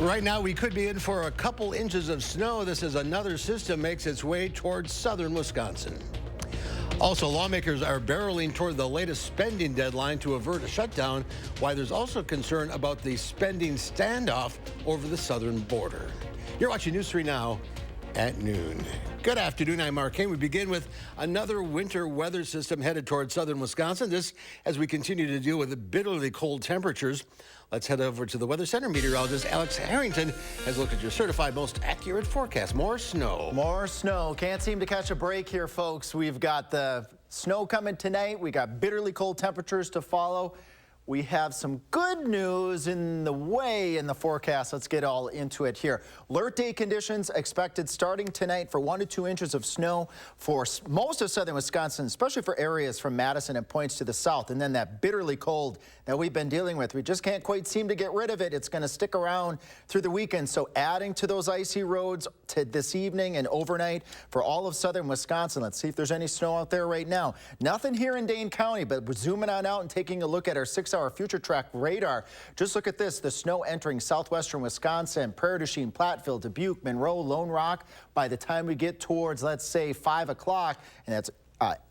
Right now, we could be in for a couple inches of snow. This is another system makes its way towards southern Wisconsin. Also, lawmakers are barreling toward the latest spending deadline to avert a shutdown, while there's also concern about the spending standoff over the southern border. You're watching News 3 Now at noon. Good afternoon, I'm Mark Kane. We begin with another winter weather system headed towards southern Wisconsin. This as we continue to deal with the bitterly cold temperatures. Let's head over to the Weather Center. Meteorologist Alex Harrington has looked at your certified most accurate forecast. More snow. More snow. Can't seem to catch a break here, folks. We've got the snow coming tonight. We got bitterly cold temperatures to follow. We have some good news in the forecast. Let's get all into it here. Alert day conditions expected starting tonight for 1 to 2 inches of snow for most of southern Wisconsin, especially for areas from Madison and points to the south. And then that bitterly cold that we've been dealing with, we just can't quite seem to get rid of it. It's going to stick around through the weekend. So adding to those icy roads to this evening and overnight for all of southern Wisconsin. Let's see if there's any snow out there right now. Nothing here in Dane County, but we're zooming on out and taking a look at our 6-hour future track radar. Just look at this, the snow entering southwestern Wisconsin, Prairie du Chien, Platteville, Dubuque, Monroe, Lone Rock. By the time we get towards, let's say, 5 o'clock, and that's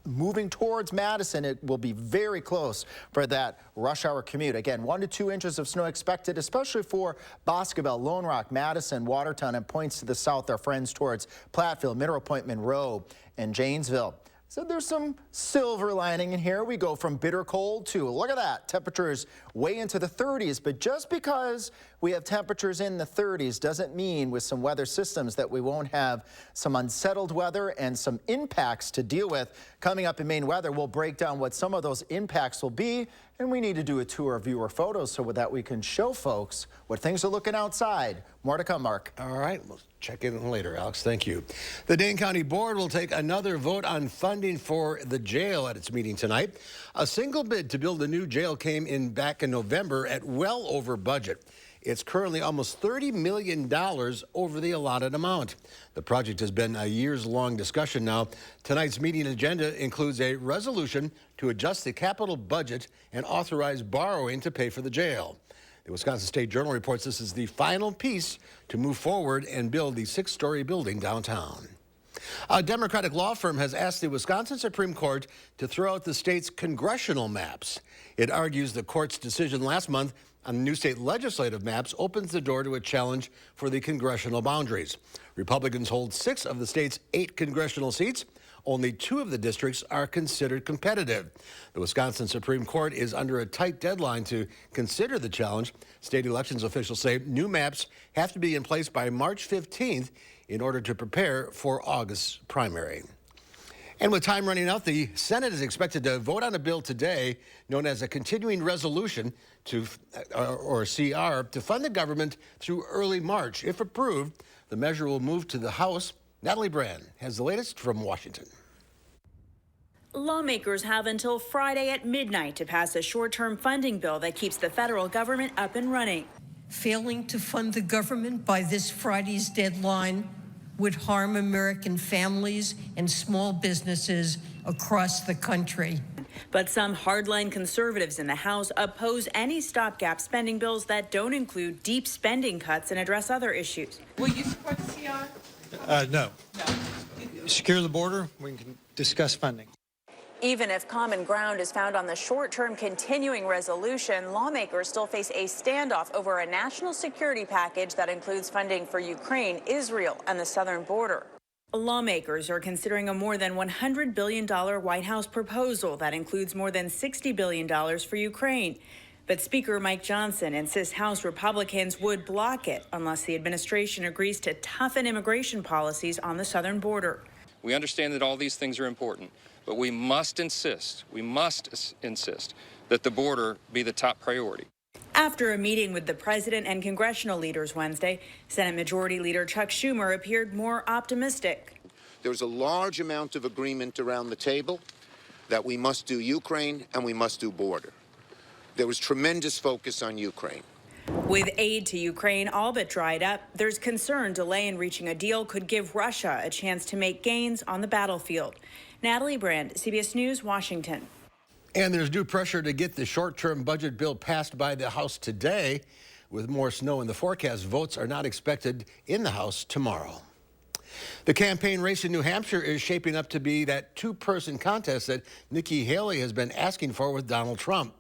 moving towards Madison, it will be very close for that rush hour commute. Again, 1 to 2 inches of snow expected, especially for Boscobel, Lone Rock, Madison, Watertown, and points to the south, our friends towards Platteville, Mineral Point, Monroe, and Janesville. So there's some silver lining in here. We go from bitter cold to, look at that, temperatures way into the 30s. But just because we have temperatures in the 30s doesn't mean with some weather systems that we won't have some unsettled weather and some impacts to deal with. Coming up in Maine Weather, we'll break down what some of those impacts will be. And we need to do a tour of viewer photos so that we can show folks what things are looking outside. More to come, Mark. All right, we'll check in later, Alex. Thank you. The Dane County Board will take another vote on funding for the jail at its meeting tonight. A single bid to build a new jail came in back in November at well over budget. It's currently almost $30 million over the allotted amount. The project has been a years-long discussion now. Tonight's meeting agenda includes a resolution to adjust the capital budget and authorize borrowing to pay for the jail. The Wisconsin State Journal reports this is the final piece to move forward and build the 6-story building downtown. A Democratic law firm has asked the Wisconsin Supreme Court to throw out the state's congressional maps. It argues the court's decision last month on the new state legislative maps opens the door to a challenge for the congressional boundaries. Republicans hold 6 of the state's 8 congressional seats. Only 2 of the districts are considered competitive. The Wisconsin Supreme Court is under a tight deadline to consider the challenge. State elections officials say new maps have to be in place by March 15th in order to prepare for August's primary. And with time running out, the Senate is expected to vote on a bill today known as a continuing resolution or CR to fund the government through early March. If approved, the measure will move to the House. Natalie Brand has the latest from Washington. Lawmakers have until Friday at midnight to pass a short-term funding bill that keeps the federal government up and running. Failing to fund the government by this Friday's deadline would harm American families and small businesses across the country. But some hardline conservatives in the House oppose any stopgap spending bills that don't include deep spending cuts and address other issues. Will you support the CR? No. Secure the border, we can discuss funding. Even if common ground is found on the short-term continuing resolution, lawmakers still face a standoff over a national security package that includes funding for Ukraine, Israel, and the southern border. Lawmakers are considering a more than $100 billion White House proposal that includes more than $60 billion for Ukraine. But Speaker Mike Johnson insists House Republicans would block it unless the administration agrees to toughen immigration policies on the southern border. We understand that all these things are important, but we must insist that the border be the top priority. After a meeting with the president and congressional leaders Wednesday, Senate Majority Leader Chuck Schumer appeared more optimistic. There's a large amount of agreement around the table that we must do Ukraine and we must do border. There was tremendous focus on Ukraine. With aid to Ukraine all but dried up, there's concern delay in reaching a deal could give Russia a chance to make gains on the battlefield. Natalie Brand, CBS News, Washington. And there's new pressure to get the short-term budget bill passed by the House today. With more snow in the forecast, votes are not expected in the House tomorrow. The campaign race in New Hampshire is shaping up to be that two-person contest that Nikki Haley has been asking for with Donald Trump.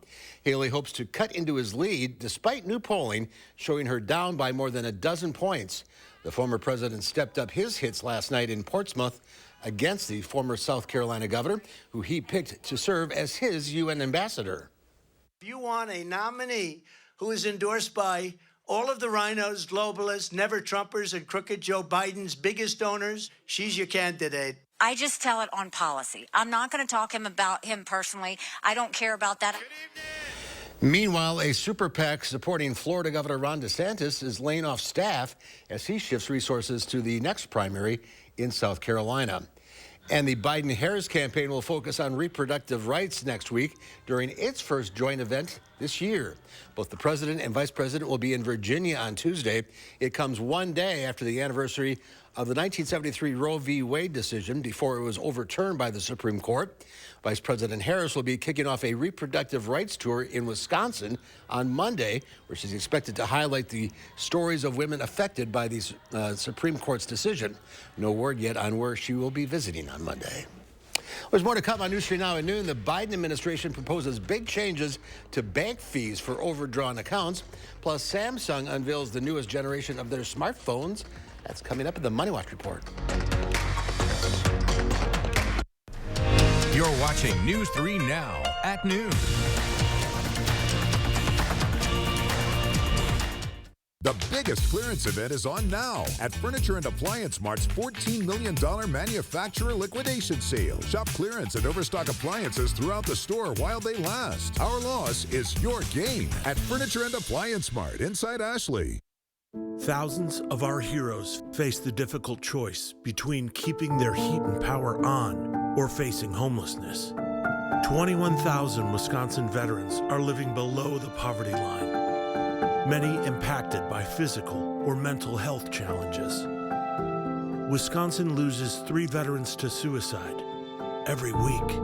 Haley hopes to cut into his lead despite new polling showing her down by more than a dozen points. The former president stepped up his hits last night in Portsmouth against the former South Carolina governor, who he picked to serve as his UN ambassador. If you want a nominee who is endorsed by all of the rhinos, globalists, never-Trumpers, and crooked Joe Biden's biggest donors, she's your candidate. I just tell it on policy. I'm not going to talk about him personally. I don't care about that. Meanwhile, a super PAC supporting Florida Governor Ron DeSantis is laying off staff as he shifts resources to the next primary in South Carolina. And the Biden-Harris campaign will focus on reproductive rights next week during its first joint event this year. Both the president and vice president will be in Virginia on Tuesday. It comes one day after the anniversary of the 1973 Roe v. Wade decision before it was overturned by the Supreme Court. Vice President Harris will be kicking off a reproductive rights tour in Wisconsin on Monday, where she's expected to highlight the stories of women affected by the Supreme Court's decision. No word yet on where she will be visiting on Monday. There's more to come on News 3 Now at noon. The Biden administration proposes big changes to bank fees for overdrawn accounts. Plus, Samsung unveils the newest generation of their smartphones. That's coming up in the Money Watch Report. You're watching News 3 Now at noon. The biggest clearance event is on now at Furniture and Appliance Mart's $14 million manufacturer liquidation sale. Shop clearance and overstock appliances throughout the store while they last. Our loss is your gain at Furniture and Appliance Mart inside Ashley. Thousands of our heroes face the difficult choice between keeping their heat and power on or facing homelessness. 21,000 Wisconsin veterans are living below the poverty line, many impacted by physical or mental health challenges. Wisconsin loses 3 veterans to suicide every week.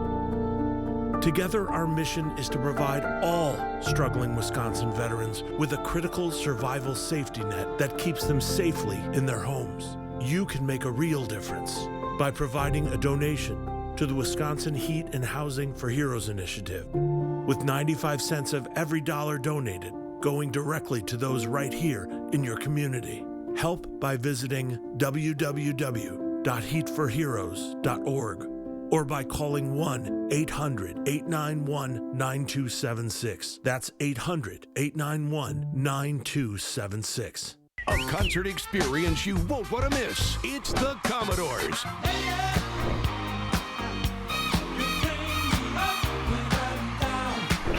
Together, our mission is to provide all struggling Wisconsin veterans with a critical survival safety net that keeps them safely in their homes. You can make a real difference by providing a donation to the Wisconsin Heat and Housing for Heroes initiative, with 95 cents of every dollar donated going directly to those right here in your community. Help by visiting www.heatforheroes.org or by calling 1-800-891-9276. That's 800-891-9276. A concert experience you won't want to miss. It's the Commodores.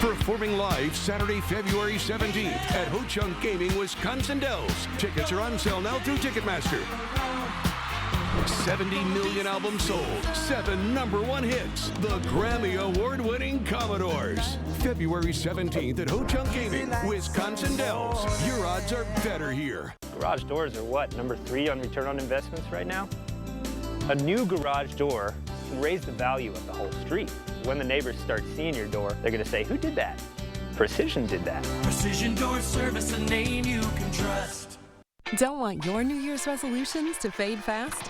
Performing live Saturday, February 17th at Ho Chunk Gaming, Wisconsin Dells. Tickets are on sale now through Ticketmaster. 70 million albums sold, 7 #1 hits. The Grammy Award-winning Commodores. February 17th at Ho Chunk Gaming, Wisconsin Dells. Your odds are better here. Garage doors are what, #3 on return on investments right now? A new garage door can raise the value of the whole street. When the neighbors start seeing your door, they're going to say, who did that? Precision did that. Precision Door Service, a name you can trust. Don't want your New Year's resolutions to fade fast?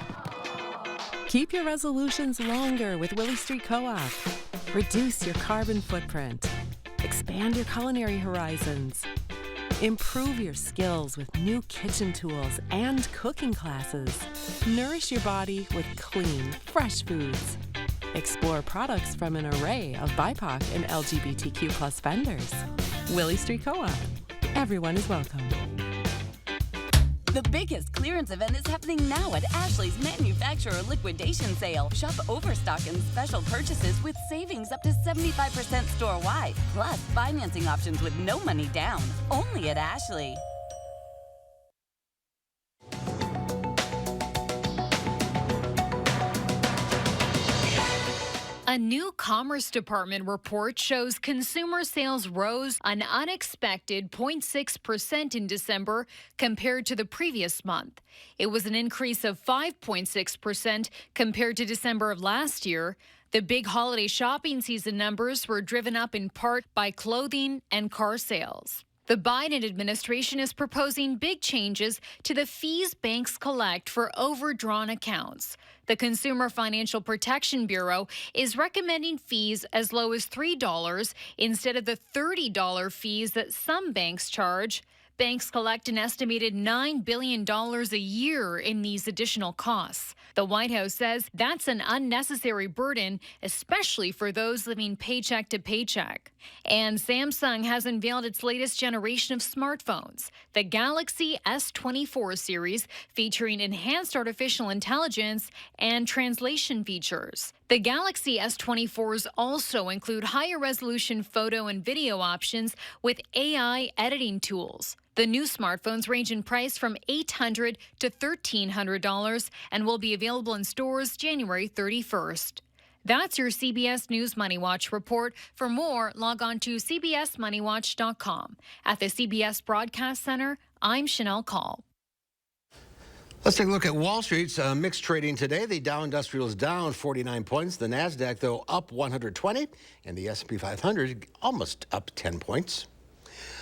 Keep your resolutions longer with Willie Street Co-op. Reduce your carbon footprint. Expand your culinary horizons. Improve your skills with new kitchen tools and cooking classes. Nourish your body with clean, fresh foods. Explore products from an array of BIPOC and LGBTQ+ vendors. Willie Street Co-op. Everyone is welcome. The biggest clearance event is happening now at Ashley's Manufacturer Liquidation Sale. Shop overstock and special purchases with savings up to 75% store-wide, plus financing options with no money down. Only at Ashley. A new Commerce Department report shows consumer sales rose an unexpected 0.6% in December compared to the previous month. It was an increase of 5.6% compared to December of last year. The big holiday shopping season numbers were driven up in part by clothing and car sales. The Biden administration is proposing big changes to the fees banks collect for overdrawn accounts. The Consumer Financial Protection Bureau is recommending fees as low as $3 instead of the $30 fees that some banks charge. Banks collect an estimated $9 billion a year in these additional costs. The White House says that's an unnecessary burden, especially for those living paycheck to paycheck. And Samsung has unveiled its latest generation of smartphones, the Galaxy S24 series, featuring enhanced artificial intelligence and translation features. The Galaxy S24s also include higher resolution photo and video options with AI editing tools. The new smartphones range in price from $800 to $1,300 and will be available in stores January 31st. That's your CBS News Money Watch report. For more, log on to cbsmoneywatch.com. At the CBS Broadcast Center, I'm Chanel Call. Let's take a look at Wall Street's mixed trading today. The Dow Industrial is down 49 points. The NASDAQ, though, up 120. And the S&P 500 almost up 10 points.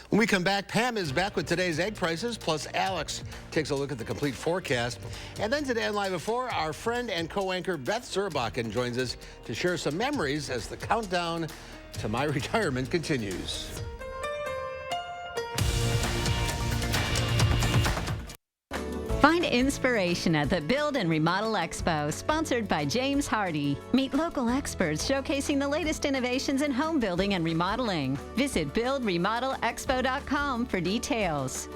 When we come back, Pam is back with today's egg prices, plus Alex takes a look at the complete forecast. And then today on Live at 4, our friend and co-anchor Beth Zurbachen joins us to share some memories as the countdown to my retirement continues. Find inspiration at the Build and Remodel Expo, sponsored by James Hardy. Meet local experts showcasing the latest innovations in home building and remodeling. Visit buildremodelexpo.com for details.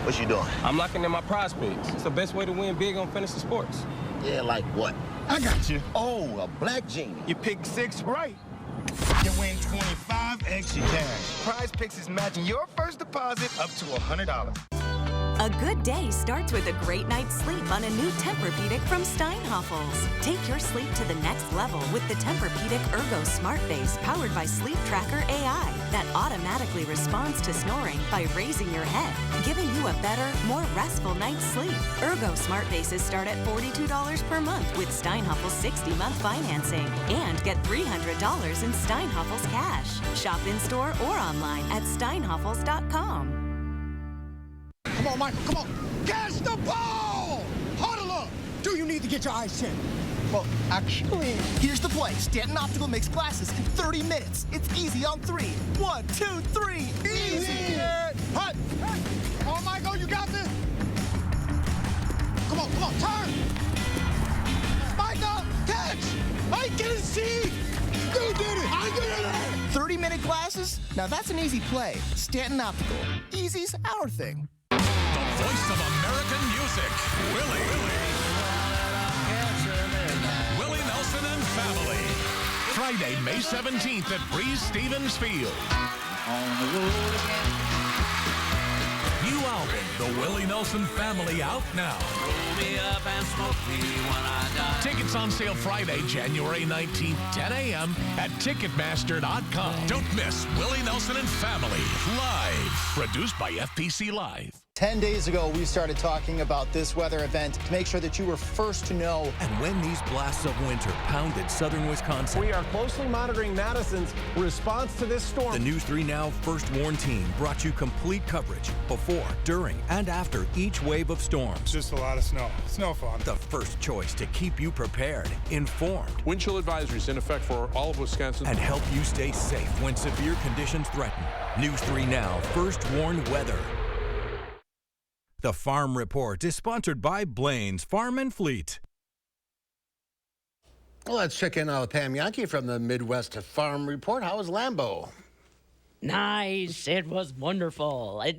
What you doing? I'm locking in my prospects. It's the best way to win big on fantasy sports. Yeah, like what? I got you. Oh, a black genie. You picked 6 right. You win 25 extra cash. Prize Picks is matching your first deposit up to $100. A good day starts with a great night's sleep on a new Tempur-Pedic from Steinhoffels. Take your sleep to the next level with the Tempur-Pedic Ergo Smart Base, powered by Sleep Tracker AI, that automatically responds to snoring by raising your head, giving you a better, more restful night's sleep. Ergo Smart Bases start at $42 per month with Steinhoffels 60-month financing, and get $300 in Steinhoffels cash. Shop in-store or online at steinhoffels.com. Come on, Michael, come on. Catch the ball! Huddle up! Do you need to get your eyes checked? Well, actually, here's the play. Stanton Optical makes glasses in 30 minutes. It's easy on 3. 1, 2, 3. Easy! Hut! Come on, Michael, you got this! Come on, turn! Michael, catch! I can see! You did it! I did it! 30-minute glasses? Now that's an easy play. Stanton Optical. Easy's our thing. Voice of American music, Willie Nelson and Family. Friday, May 17th at Breeze Stevens Field. On the road again. New album, The Willie Nelson Family, out now. Roll me up and smoke me when I die. Tickets on sale Friday, January 19th, 10 a.m. at Ticketmaster.com. Don't miss Willie Nelson and Family, live. Produced by FPC Live. 10 days ago, we started talking about this weather event to make sure that you were first to know. And when these blasts of winter pounded southern Wisconsin, we are closely monitoring Madison's response to this storm. The News 3 Now First Warn team brought you complete coverage before, during, and after each wave of storms. It's just a lot of snow. Snowfall. The first choice to keep you prepared, informed. Wind chill advisories in effect for all of Wisconsin. And help you stay safe when severe conditions threaten. News 3 Now First Warn Weather. The Farm Report is sponsored by Blaine's Farm and Fleet. Well, let's check in with Pam Yankee from the Midwest Farm Report. How was Lambeau? Nice. It was wonderful. I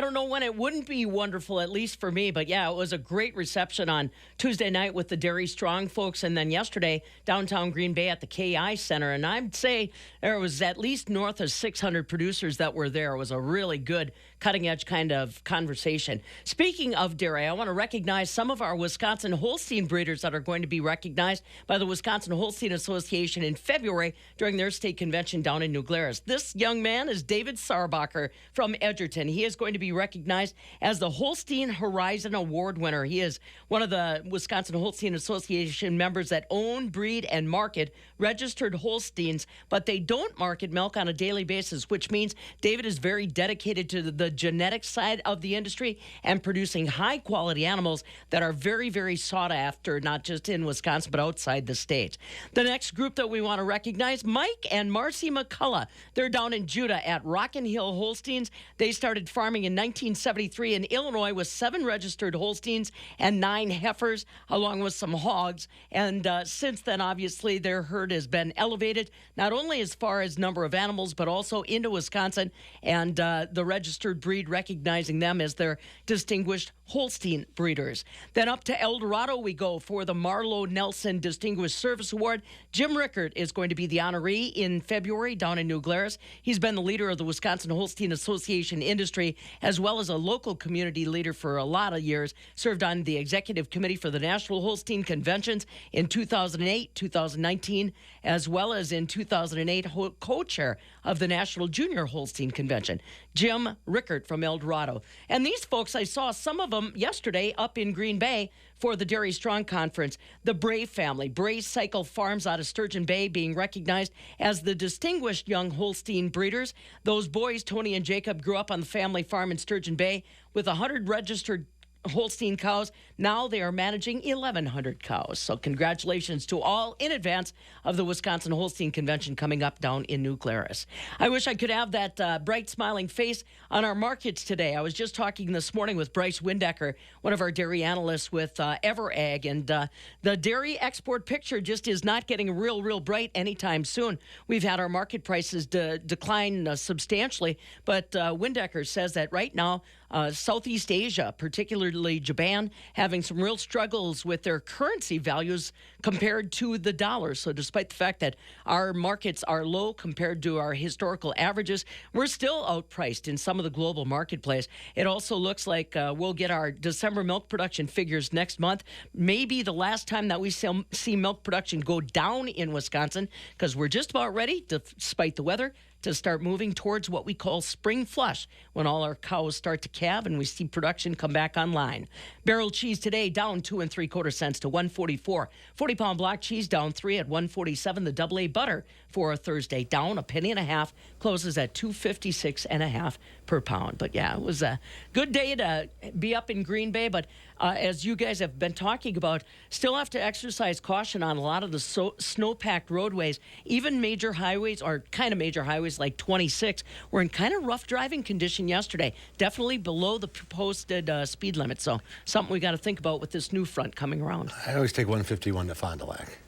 don't know when it wouldn't be wonderful, at least for me, but yeah, it was a great reception on Tuesday night with the Dairy Strong folks, and then yesterday, downtown Green Bay at the KI Center, and I'd say there was at least north of 600 producers that were there. It was a really good, cutting-edge kind of conversation. Speaking of dairy, I want to recognize some of our Wisconsin Holstein breeders that are going to be recognized by the Wisconsin Holstein Association in February during their state convention down in New Glarus. This young young man is David Sarbacher from Edgerton. He is going to be recognized as the Holstein Horizon Award winner. He is one of the Wisconsin Holstein Association members that own, breed, and market registered Holsteins, but they don't market milk on a daily basis, which means David is very dedicated to the genetic side of the industry and producing high-quality animals that are very, very sought after, not just in Wisconsin, but outside the state. The next group that we want to recognize, Mike and Marcy McCullough. They're down in Judah at Rockin' Hill Holsteins. They started farming in 1973 in Illinois with 7 registered Holsteins and 9 heifers, along with some hogs. And since then, obviously, their herd has been elevated, not only as far as number of animals, but also into Wisconsin, and the registered breed recognizing them as their distinguished Holstein breeders. Then up to El Dorado we go for the Marlowe Nelson Distinguished Service Award. Jim Rickert is going to be the honoree in February down in New Glarus. He's been the leader of the Wisconsin Holstein Association industry, as well as a local community leader for a lot of years. Served on the executive committee for the National Holstein Conventions in 2008, 2019, as well as in 2008, co-chair of the National Junior Holstein Convention. Jim Rickert from El Dorado. And these folks, I saw some of them yesterday up in Green Bay for the Dairy Strong Conference. The Bray family, Bray Cycle Farms out of Sturgeon Bay, being recognized as the distinguished young Holstein breeders. Those boys, Tony and Jacob, grew up on the family farm in Sturgeon Bay with 100 registered Holstein cows. Now they are managing 1,100 cows. So congratulations to all in advance of the Wisconsin Holstein Convention coming up down in New Glarus. I wish I could have that bright smiling face on our markets today. I was just talking this morning with Bryce Windecker, one of our dairy analysts with EverAg, and the dairy export picture just is not getting real bright anytime soon. We've had our market prices decline substantially, but Windecker says that right now Southeast Asia, particularly Japan, having some real struggles with their currency values compared to the dollar. So despite the fact that our markets are low compared to our historical averages, we're still outpriced in some of the global marketplace. It also looks like we'll get our December milk production figures next month. Maybe the last time that we see milk production go down in Wisconsin, because we're just about ready, despite the weather, to start moving towards what we call spring flush, when all our cows start to calve and we see production come back online. Barrel cheese today down 2 3/4 cents to $1.44. 40-pound block cheese down 3 at $1.47. The AA butter for a Thursday down 1.5 pennies, closes at $2.56.5 per pound. But yeah, it was a good day to be up in Green Bay. But as you guys have been talking about, still have to exercise caution on a lot of the snow-packed roadways. Even major highways, or kind of major highways like 26, were in kind of rough driving condition yesterday. Definitely below the posted speed limit. So something we got to think about with this new front coming around. I always take 151 to Fond du Lac.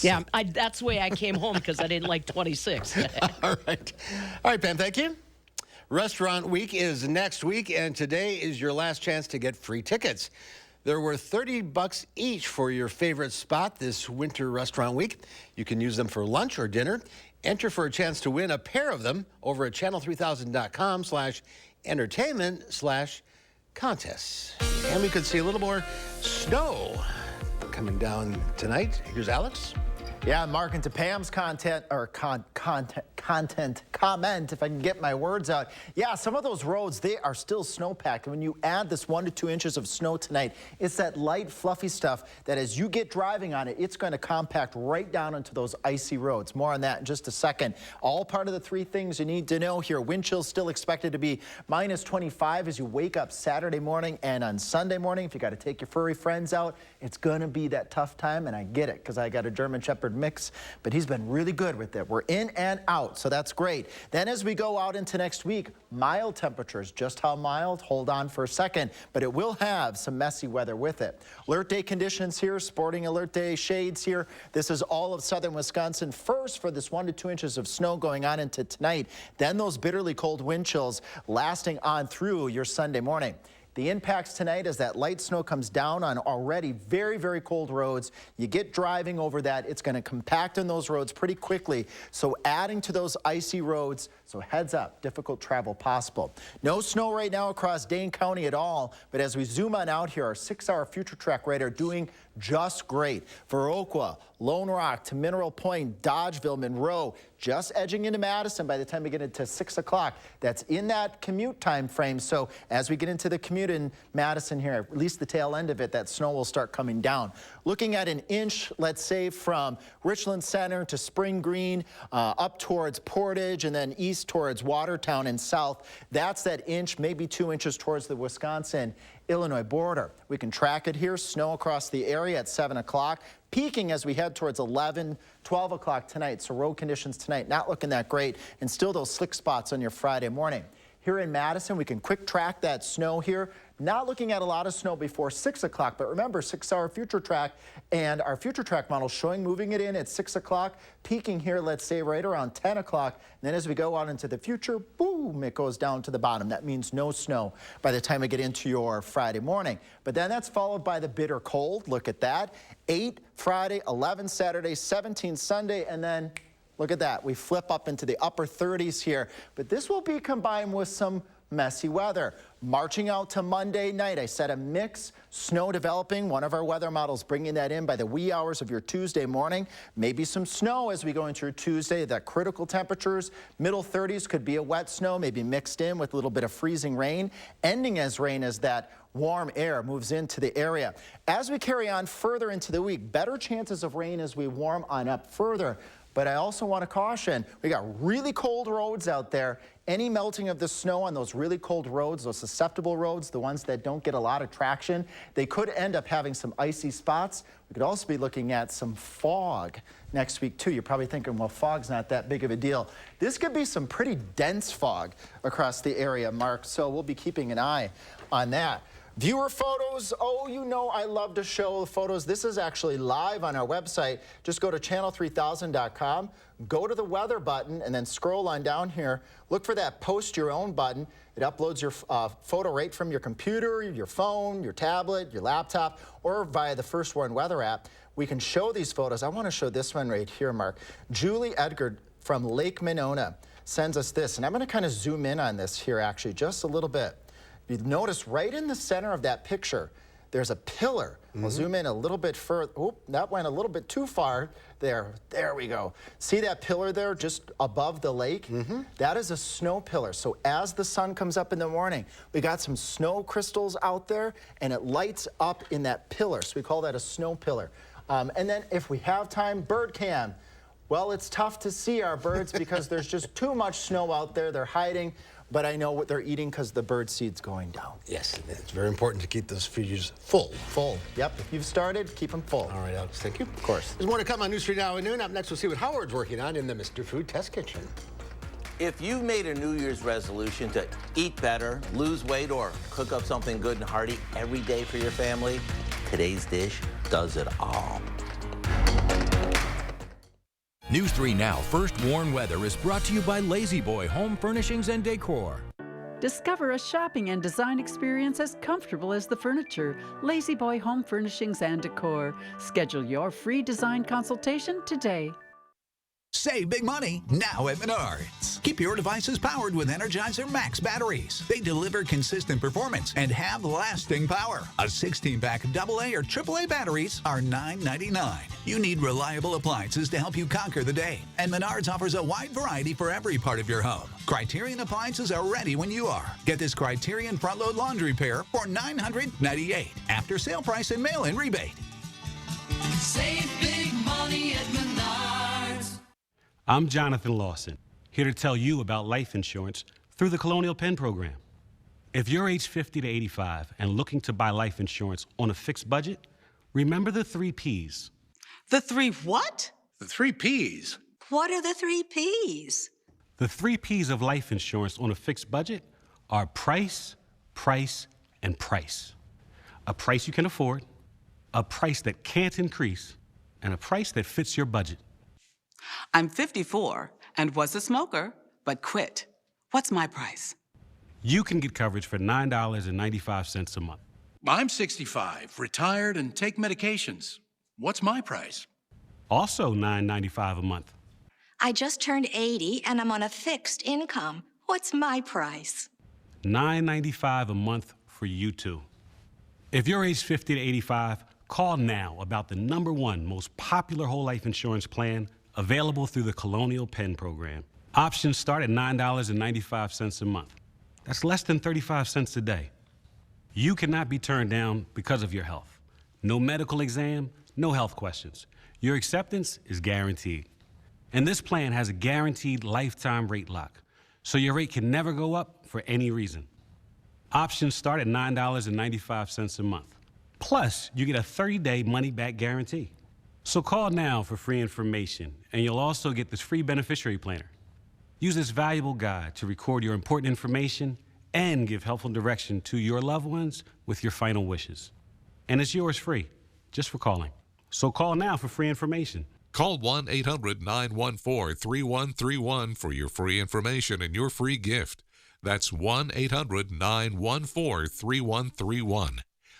Yeah, that's the way I came home, because I didn't like 26. All right, Pam, thank you. Restaurant Week is next week, and today is your last chance to get free tickets. They're worth $30 each for your favorite spot this winter restaurant week. You can use them for lunch or dinner. Enter for a chance to win a pair of them over at channel3000.com/entertainment/contests. And we could see a little more snow coming down tonight. Here's Alex. Yeah, Mark, into Pam's comment, if I can get my words out. Yeah, some of those roads, they are still snow-packed. And when you add this 1 to 2 inches of snow tonight, it's that light, fluffy stuff that as you get driving on it, it's going to compact right down into those icy roads. More on that in just a second. All part of the 3 things you need to know here. Wind chills still expected to be -25 as you wake up Saturday morning and on Sunday morning. If you got to take your furry friends out, it's going to be that tough time, and I get it because I got a German Shepherd mix, but he's been really good with it. We're in and out, so that's great. Then as we go out into next week, mild temperatures. Just how mild? Hold on for a second, but it will have some messy weather with it. Alert day conditions here, sporting alert day shades here. This is all of southern Wisconsin. First for this 1 to 2 inches of snow going on into tonight. Then those bitterly cold wind chills lasting on through your Sunday morning. The impacts tonight as that light snow comes down on already very cold roads. You get driving over that, it's going to compact on those roads pretty quickly. So adding to those icy roads, so heads up, difficult travel possible. No snow right now across Dane County at all, but as we zoom on out here, our 6-hour future track radar doing just great. For Viroqua, Lone Rock to Mineral Point, Dodgeville, Monroe, just edging into Madison by the time we get into 6 o'clock. That's in that commute time frame. So as we get into the commute in Madison here, at least the tail end of it, that snow will start coming down. Looking at an inch, let's say from Richland Center to Spring Green, up towards Portage, and then east towards Watertown and south. That's that inch, maybe 2 inches towards the Wisconsin-Illinois border. We can track it here, snow across the area at 7 o'clock, peaking as we head towards 11, 12 o'clock tonight. So road conditions tonight not looking that great, and still those slick spots on your Friday morning. Here in Madison, we can quick track that snow here. Not looking at a lot of snow before 6 o'clock, but remember 6-hour future track, and our future track model showing moving it in at 6 o'clock, peaking here, let's say right around 10 o'clock. And then as we go out into the future, boom, it goes down to the bottom. That means no snow by the time we get into your Friday morning. But then that's followed by the bitter cold. Look at that. 8 Friday, 11 Saturday, 17 Sunday, and then look at that. We flip up into the upper 30s here, but this will be combined with some messy weather. Marching out to Monday night, I said a mix, snow developing. One of our weather models bringing that in by the wee hours of your Tuesday morning. Maybe some snow as we go into your Tuesday. That critical temperatures, middle 30s, could be a wet snow, maybe mixed in with a little bit of freezing rain, ending as rain as that warm air moves into the area. As we carry on further into the week, better chances of rain as we warm on up further. But I also want to caution, we got really cold roads out there. Any melting of the snow on those really cold roads, those susceptible roads, the ones that don't get a lot of traction, they could end up having some icy spots. We could also be looking at some fog next week too. You're probably thinking, well, fog's not that big of a deal. This could be some pretty dense fog across the area, Mark, so we'll be keeping an eye on that. Viewer photos, oh, you know I love to show photos. This is actually live on our website. Just go to channel3000.com, go to the weather button, and then scroll on down here. Look for that post your own button. It uploads your photo right from your computer, your phone, your tablet, your laptop, or via the First Warn Weather app. We can show these photos. I want to show this one right here, Mark. Julie Edgar from Lake Monona sends us this, and I'm going to kind of zoom in on this here actually just a little bit. You notice right in the center of that picture, there's a pillar. We'll zoom in a little bit further. Oop, that went a little bit too far there. There we go. See that pillar there just above the lake? That is a snow pillar. So as the sun comes up in the morning, we got some snow crystals out there, and it lights up in that pillar. So we call that a snow pillar. And then if we have time, bird cam. Well, it's tough to see our birds because there's just too much snow out there. They're hiding. But I know what they're eating because the bird seed's going down. Yes, it's very important to keep those feeders full. Full. Yep. If you've started, keep them full. All right, Alex, thank you. Of course. There's more to come on News 3 Now at noon. Up next, we'll see what Howard's working on in the Mr. Food Test Kitchen. If you've made a New Year's resolution to eat better, lose weight, or cook up something good and hearty every day for your family, today's dish does it all. News 3 Now First Warn Weather is brought to you by Lazy Boy Home Furnishings and Decor. Discover a shopping and design experience as comfortable as the furniture. Lazy Boy Home Furnishings and Decor. Schedule your free design consultation today. Save big money now at Menards. Keep your devices powered with Energizer Max batteries. They deliver consistent performance and have lasting power. A 16-pack AA or AAA batteries are $9.99. You need reliable appliances to help you conquer the day. And Menards offers a wide variety for every part of your home. Criterion appliances are ready when you are. Get this Criterion front-load laundry pair for $998. After sale price and mail-in rebate. Save big money at Menards. I'm Jonathan Lawson, here to tell you about life insurance through the Colonial Penn program. If you're age 50 to 85 and looking to buy life insurance on a fixed budget, remember the 3 Ps. The 3 what? The 3 Ps. What are the 3 Ps? The 3 Ps of life insurance on a fixed budget are price, price, and price. A price you can afford, a price that can't increase, and a price that fits your budget. I'm 54 and was a smoker, but quit. What's my price? You can get coverage for $9.95 a month. I'm 65, retired, and take medications. What's my price? Also $9.95 a month. I just turned 80 and I'm on a fixed income. What's my price? $9.95 a month for you too. If you're age 50 to 85, call now about the #1 most popular whole life insurance plan available through the Colonial Penn program. Options start at $9.95 a month. That's less than 35 cents a day. You cannot be turned down because of your health. No medical exam, no health questions. Your acceptance is guaranteed. And this plan has a guaranteed lifetime rate lock, so your rate can never go up for any reason. Options start at $9.95 a month. Plus, you get a 30-day money-back guarantee. So call now for free information, and you'll also get this free beneficiary planner. Use this valuable guide to record your important information and give helpful direction to your loved ones with your final wishes. And it's yours free, just for calling. So call now for free information. Call 1-800-914-3131 for your free information and your free gift. That's 1-800-914-3131.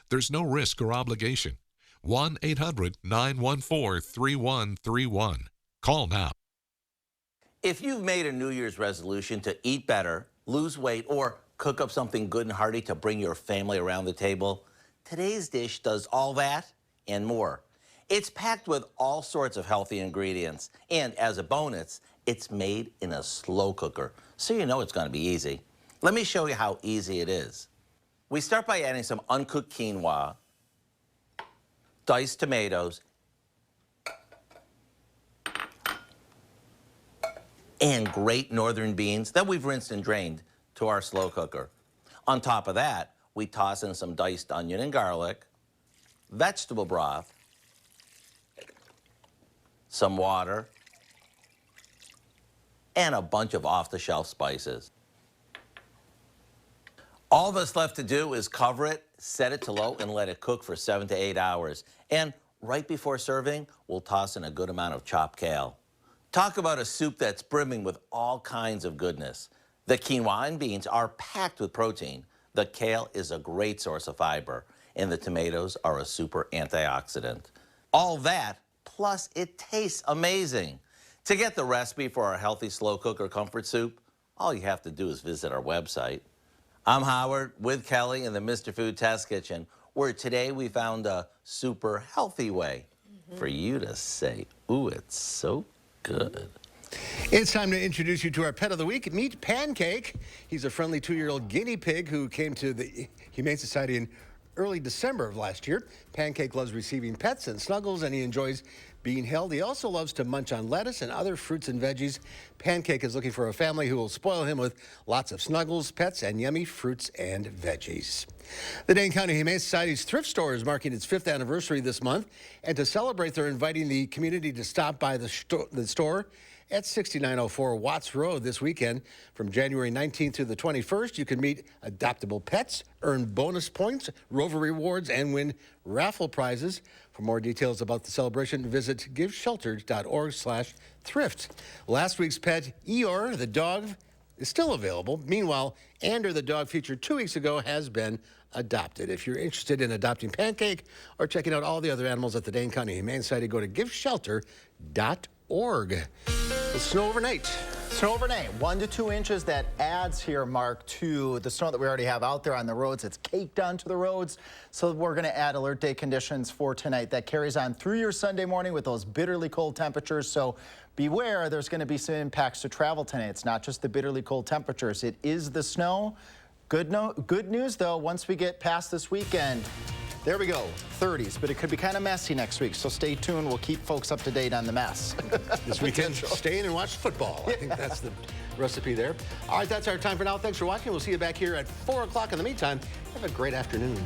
There's no risk or obligation. 1-800-914-3131. Call now. If you've made a New Year's resolution to eat better, lose weight, or cook up something good and hearty to bring your family around the table, today's dish does all that and more. It's packed with all sorts of healthy ingredients, and as a bonus, it's made in a slow cooker, so you know it's going to be easy. Let me show you how easy it is. We start by adding some uncooked quinoa, diced tomatoes, and great northern beans that we've rinsed and drained to our slow cooker. On top of that, we toss in some diced onion and garlic, vegetable broth, some water, and a bunch of off-the-shelf spices. All that's left to do is cover it, set it to low, and let it cook for 7 to 8 hours. And right before serving, we'll toss in a good amount of chopped kale. Talk about a soup that's brimming with all kinds of goodness. The quinoa and beans are packed with protein. The kale is a great source of fiber, and the tomatoes are a super antioxidant. All that, plus it tastes amazing. To get the recipe for our healthy slow cooker comfort soup, all you have to do is visit our website. I'm Howard with Kelly in the Mr. Food Test Kitchen, where today we found a super healthy way for you to say, ooh, it's so good. It's time to introduce you to our pet of the week. Meet Pancake. He's a friendly 2-year-old guinea pig who came to the Humane Society in early December of last year. Pancake loves receiving pets and snuggles, and he enjoys being held. He also loves to munch on lettuce and other fruits and veggies. Pancake is looking for a family who will spoil him with lots of snuggles, pets, and yummy fruits and veggies. The Dane County Humane Society's thrift store is marking its 5th anniversary this month, and to celebrate, they're inviting the community to stop by the store at 6904 Watts Road this weekend. From January 19th to the 21st, you can meet adoptable pets, earn bonus points, Rover rewards, and win raffle prizes. For more details about the celebration, visit giveshelter.org/thrift. Last week's pet, Eeyore, the dog, is still available. Meanwhile, Ander, the dog featured 2 weeks ago, has been adopted. If you're interested in adopting Pancake or checking out all the other animals at the Dane County Humane Society, go to giveshelter.org. Snow overnight. Snow overnight, 1 to 2 inches. That adds here, Mark, to the snow that we already have out there on the roads. It's caked onto the roads. So we're going to add alert day conditions for tonight. That carries on through your Sunday morning with those bitterly cold temperatures. So beware, there's going to be some impacts to travel tonight. It's not just the bitterly cold temperatures. It is the snow. Good news, though, once we get past this weekend, there we go, 30s, but it could be kind of messy next week, so stay tuned. We'll keep folks up to date on the mess. This weekend, stay in and watch football. I think that's the recipe there. All right, that's our time for now. Thanks for watching. We'll see you back here at 4 o'clock. In the meantime, have a great afternoon.